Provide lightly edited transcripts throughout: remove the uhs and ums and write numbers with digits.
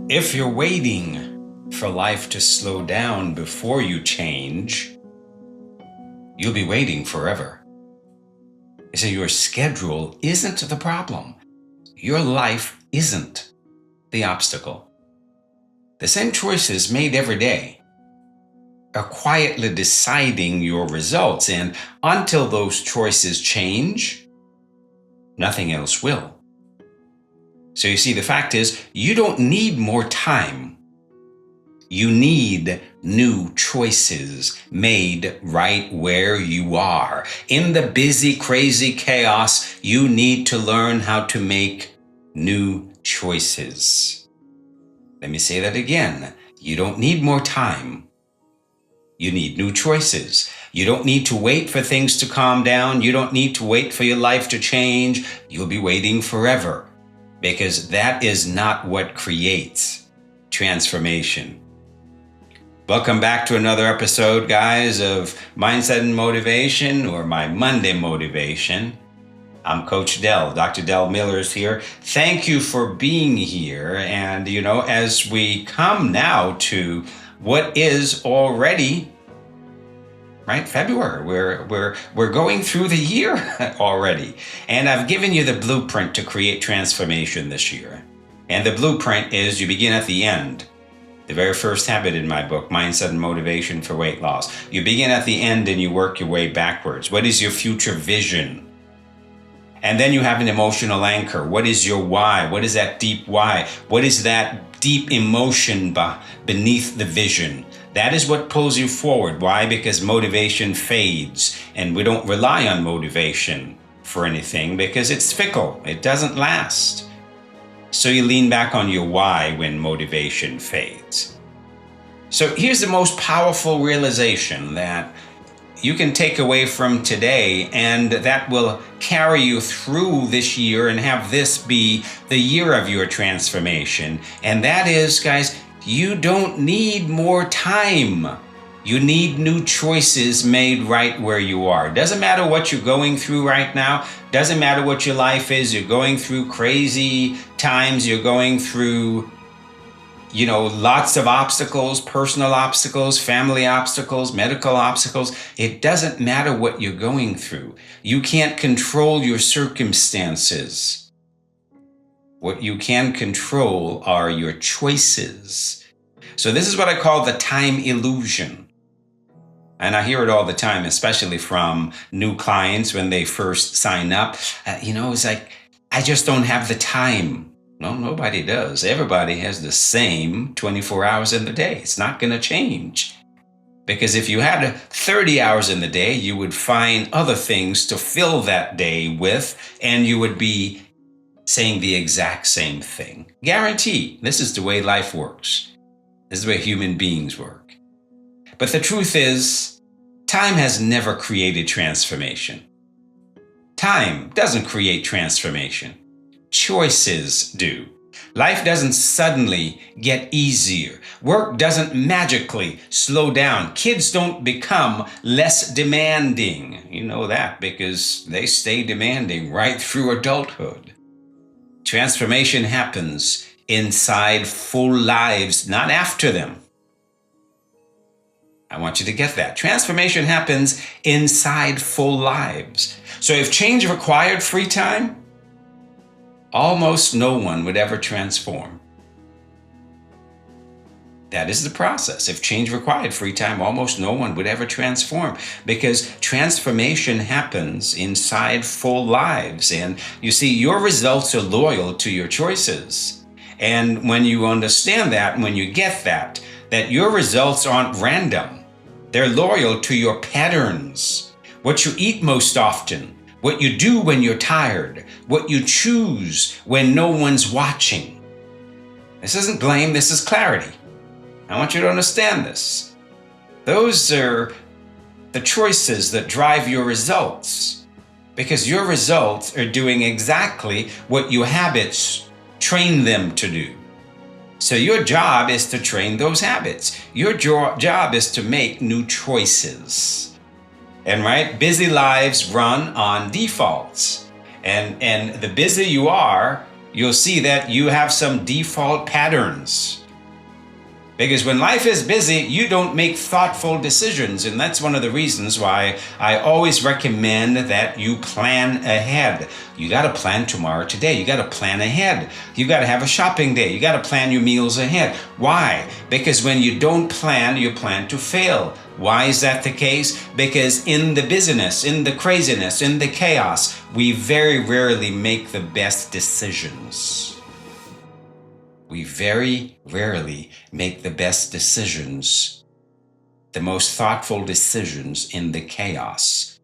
If you're waiting for life to slow down before you change, you'll be waiting forever. So your schedule isn't the problem. Your life isn't the obstacle. The same choices made every day are quietly deciding your results, and until those choices change, nothing else will. So you see, the fact is, you don't need more time. You need new choices made right where you are. In the busy, crazy chaos, you need to learn how to make new choices. Let me say that again. You don't need more time. You need new choices. You don't need to wait for things to calm down. You don't need to wait for your life to change. You'll be waiting forever, because that is not what creates transformation. Welcome back to another episode, guys, of Mindset and Motivation, or my Monday Motivation. I'm Coach Del. Dr. Del Miller is here. Thank you for being here. And, as we come now to what is already, February, we're going through the year already. And I've given you the blueprint to create transformation this year. And the blueprint is you begin at the end. The very first habit in my book, Mindset and Motivation for Weight Loss. You begin at the end and you work your way backwards. What is your future vision? And then you have an emotional anchor. What is your why? What is that deep why? What is that deep emotion beneath the vision? That is what pulls you forward. Why? Because motivation fades, and we don't rely on motivation for anything because it's fickle. It doesn't last. So you lean back on your why when motivation fades. So here's the most powerful realization that you can take away from today, and that will carry you through this year and have this be the year of your transformation. And that is, guys, you don't need more time. You need new choices made right where you are. Doesn't matter what you're going through right now. Doesn't matter what your life is. You're going through crazy times. You're going through, lots of obstacles, personal obstacles, family obstacles, medical obstacles. It doesn't matter what you're going through. You can't control your circumstances. What you can control are your choices. So this is what I call the time illusion. And I hear it all the time, especially from new clients when they first sign up. It's like, I just don't have the time. No, nobody does. Everybody has the same 24 hours in the day. It's not going to change. Because if you had 30 hours in the day, you would find other things to fill that day with, and you would be saying the exact same thing. Guarantee. This is the way life works. This is the way human beings work. But the truth is, time has never created transformation. Time doesn't create transformation. Choices do. Life doesn't suddenly get easier. Work doesn't magically slow down. Kids don't become less demanding. You know that because they stay demanding right through adulthood. Transformation happens inside full lives, not after them. I want you to get that. Transformation happens inside full lives. So if change required free time, almost no one would ever transform. That is the process. If change required free time, almost no one would ever transform, because transformation happens inside full lives. And you see, your results are loyal to your choices. And when you understand that, when you get that your results aren't random, they're loyal to your patterns, what you eat most often, what you do when you're tired, what you choose when no one's watching. This isn't blame, this is clarity. I want you to understand this. Those are the choices that drive your results, because your results are doing exactly what your habits train them to do. So your job is to train those habits. Your job is to make new choices. And busy lives run on defaults. And the busier you are, you'll see that you have some default patterns. Because when life is busy, you don't make thoughtful decisions. And that's one of the reasons why I always recommend that you plan ahead. You got to plan tomorrow today. You got to plan ahead. You got to have a shopping day. You got to plan your meals ahead. Why? Because when you don't plan, you plan to fail. Why is that the case? Because in the busyness, in the craziness, in the chaos, we very rarely make the best decisions. We very rarely make the best decisions, the most thoughtful decisions in the chaos.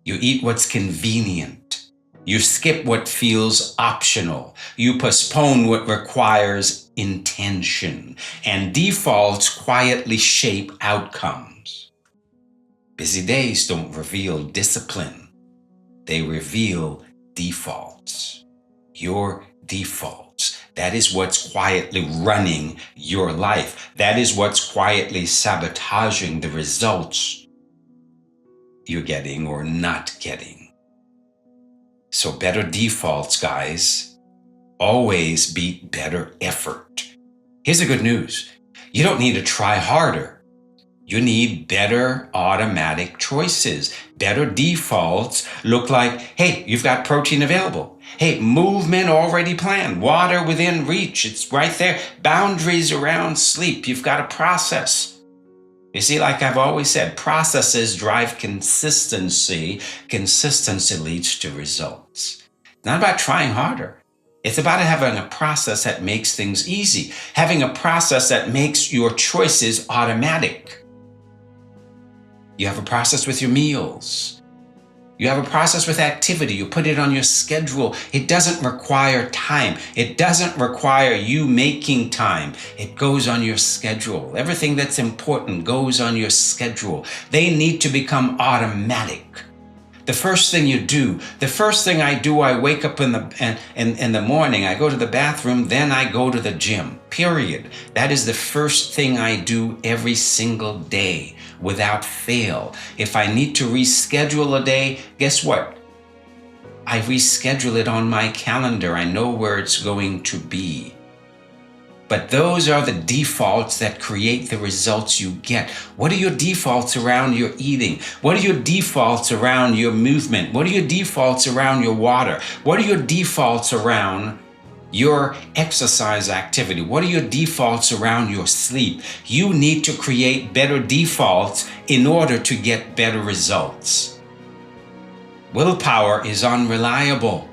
You eat what's convenient. You skip what feels optional. You postpone what requires intention. And defaults quietly shape outcomes. Busy days don't reveal discipline. They reveal defaults. Your defaults. That is what's quietly running your life. That is what's quietly sabotaging the results you're getting or not getting. So better defaults, guys, always beat better effort. Here's the good news. You don't need to try harder. You need better automatic choices. Better defaults look like, hey, you've got protein available. Hey, movement already planned. Water within reach. It's right there. Boundaries around sleep. You've got a process. You see, like I've always said, processes drive consistency. Consistency leads to results. It's not about trying harder. It's about having a process that makes things easy. Having a process that makes your choices automatic. You have a process with your meals. You have a process with activity. You put it on your schedule. It doesn't require time. It doesn't require you making time. It goes on your schedule. Everything that's important goes on your schedule. They need to become automatic. The first thing you do, the first thing I do, I wake up in the morning, I go to the bathroom, then I go to the gym, period. That is the first thing I do every single day without fail. If I need to reschedule a day, guess what? I reschedule it on my calendar. I know where it's going to be. But those are the defaults that create the results you get. What are your defaults around your eating? What are your defaults around your movement? What are your defaults around your water? What are your defaults around your exercise activity? What are your defaults around your sleep? You need to create better defaults in order to get better results. Willpower is unreliable.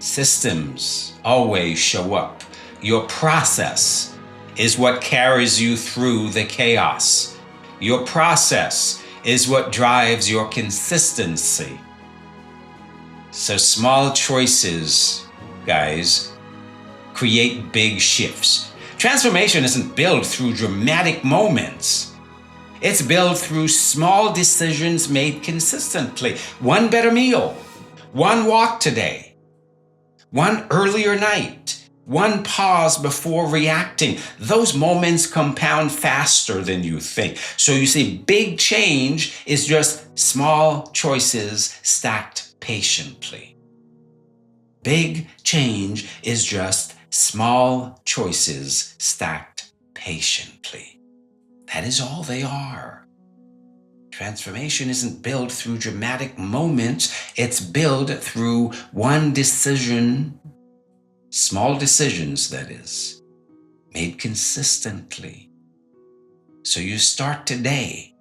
Systems always show up. Your process is what carries you through the chaos. Your process is what drives your consistency. So small choices, guys, create big shifts. Transformation isn't built through dramatic moments. It's built through small decisions made consistently. One better meal, one walk today, one earlier night, one pause before reacting. Those moments compound faster than you think. So you see, big change is just small choices stacked patiently. Big change is just small choices stacked patiently. That is all they are. Transformation isn't built through dramatic moments. It's built through one decision. Small decisions, that is, made consistently. So you start today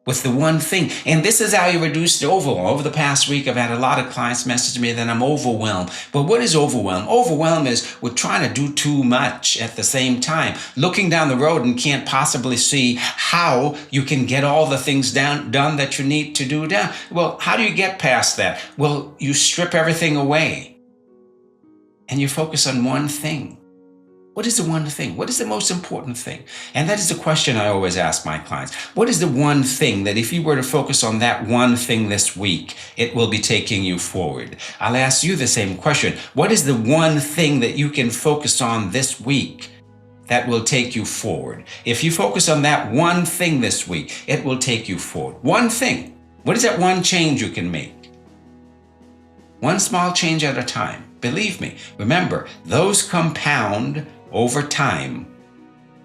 with the one thing. And this is how you reduce the overwhelm. Over the past week, I've had a lot of clients message me that I'm overwhelmed. But what is overwhelm? Overwhelm is we're trying to do too much at the same time, looking down the road and can't possibly see how you can get all the things done that you need to do down. Well, how do you get past that? Well, you strip everything away. And you focus on one thing. What is the one thing? What is the most important thing? And that is the question I always ask my clients. What is the one thing that if you were to focus on that one thing this week, it will be taking you forward? I'll ask you the same question. What is the one thing that you can focus on this week that will take you forward? If you focus on that one thing this week, it will take you forward. One thing. What is that one change you can make? One small change at a time. Believe me. Remember, those compound over time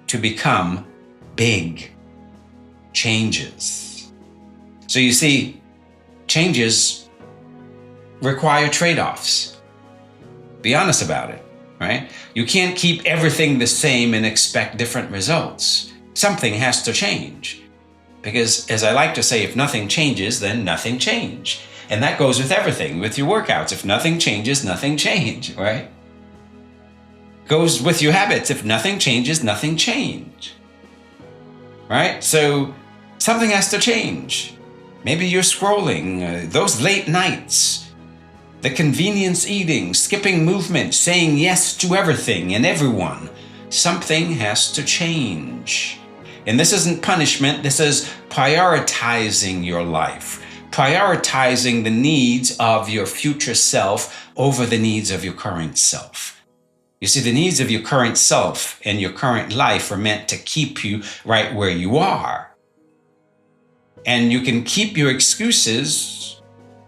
to become big changes. So you see, changes require trade-offs. Be honest about it, right? You can't keep everything the same and expect different results. Something has to change. Because as I like to say, if nothing changes, then nothing change. And that goes with everything, with your workouts. If nothing changes, nothing change, right? Goes with your habits. If nothing changes, nothing change. Right? So something has to change. Maybe you're scrolling, those late nights, the convenience eating, skipping movement, saying yes to everything and everyone. Something has to change. And this isn't punishment, this is prioritizing your life, prioritizing the needs of your future self over the needs of your current self. You see, the needs of your current self and your current life are meant to keep you right where you are. And you can keep your excuses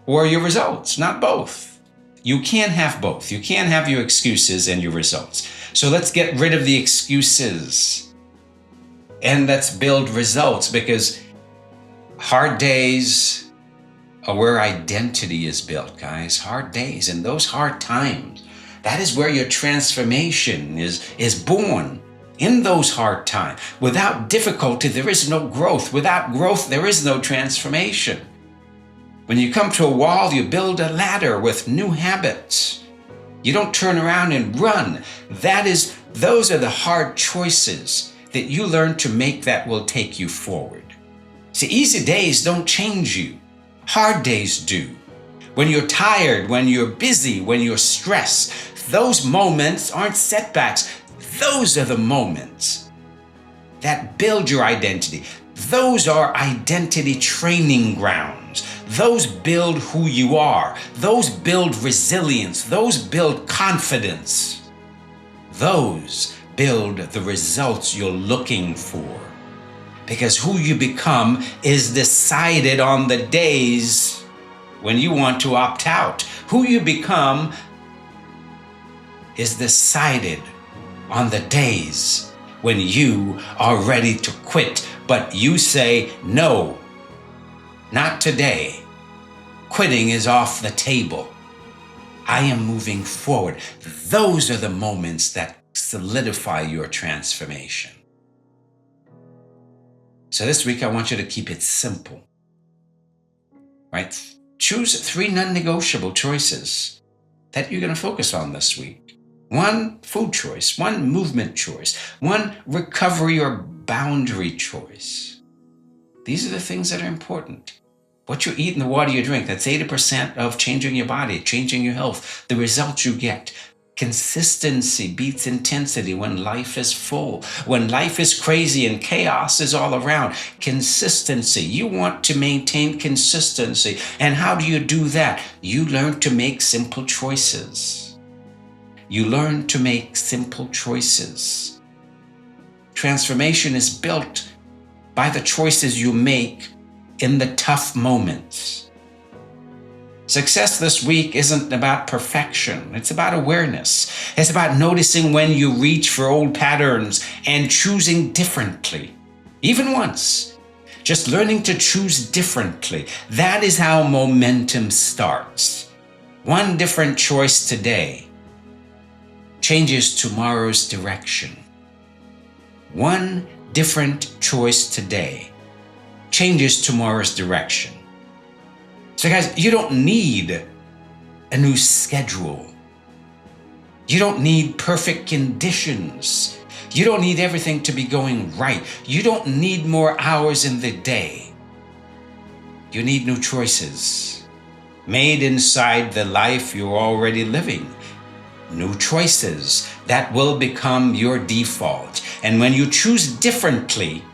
or your results, not both. You can't have both. You can't have your excuses and your results. So let's get rid of the excuses and let's build results, because hard days are where identity is built, guys. Hard days and those hard times. That is where your transformation is born, in those hard times. Without difficulty, there is no growth. Without growth, there is no transformation. When you come to a wall, you build a ladder with new habits. You don't turn around and run. Those are the hard choices that you learn to make that will take you forward. See, easy days don't change you. Hard days do. When you're tired, when you're busy, when you're stressed, those moments aren't setbacks. Those are the moments that build your identity. Those are identity training grounds. Those build who you are. Those build resilience. Those build confidence. Those build the results you're looking for. Because who you become is decided on the days when you want to opt out. Who you become is decided on the days when you are ready to quit, but you say, no, not today. Quitting is off the table. I am moving forward. Those are the moments that solidify your transformation. So this week, I want you to keep it simple, right? Choose 3 non-negotiable choices that you're going to focus on this week. 1 food choice, 1 movement choice, 1 recovery or boundary choice. These are the things that are important. What you eat and the water you drink, that's 80% of changing your body, changing your health, the results you get. Consistency beats intensity when life is full, when life is crazy and chaos is all around. Consistency. You want to maintain consistency. And how do you do that? You learn to make simple choices. You learn to make simple choices. Transformation is built by the choices you make in the tough moments. Success this week isn't about perfection. It's about awareness. It's about noticing when you reach for old patterns and choosing differently. Even once. Just learning to choose differently. That is how momentum starts. 1 different choice today changes tomorrow's direction. 1 different choice today changes tomorrow's direction. So guys, you don't need a new schedule. You don't need perfect conditions. You don't need everything to be going right. You don't need more hours in the day. You need new choices made inside the life you're already living. New choices that will become your default. And when you choose differently,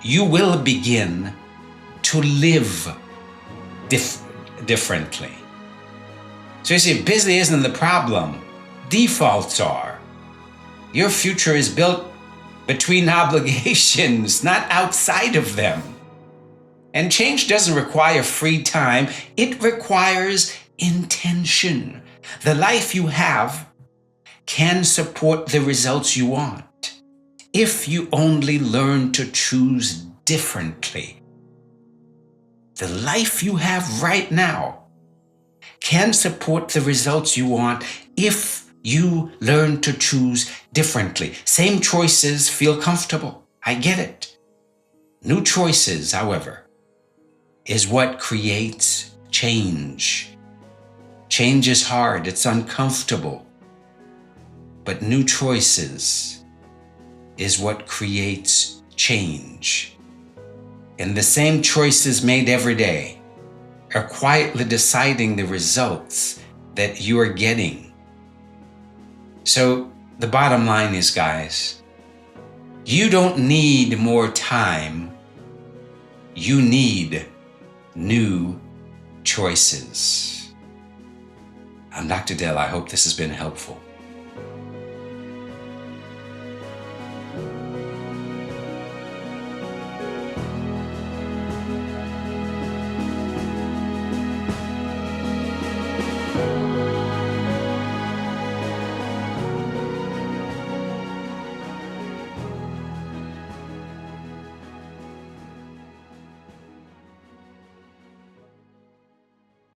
you will begin to live differently. So you see, busy isn't the problem. Defaults are. Your future is built between obligations, not outside of them. And change doesn't require free time. It requires intention. The life you have can support the results you want if you only learn to choose differently. The life you have right now can support the results you want if you learn to choose differently. Same choices feel comfortable. I get it. New choices, however, is what creates change. Change is hard, it's uncomfortable, but new choices is what creates change. And the same choices made every day are quietly deciding the results that you are getting. So the bottom line is, guys, you don't need more time. You need new choices. I'm Dr. Dell. I hope this has been helpful.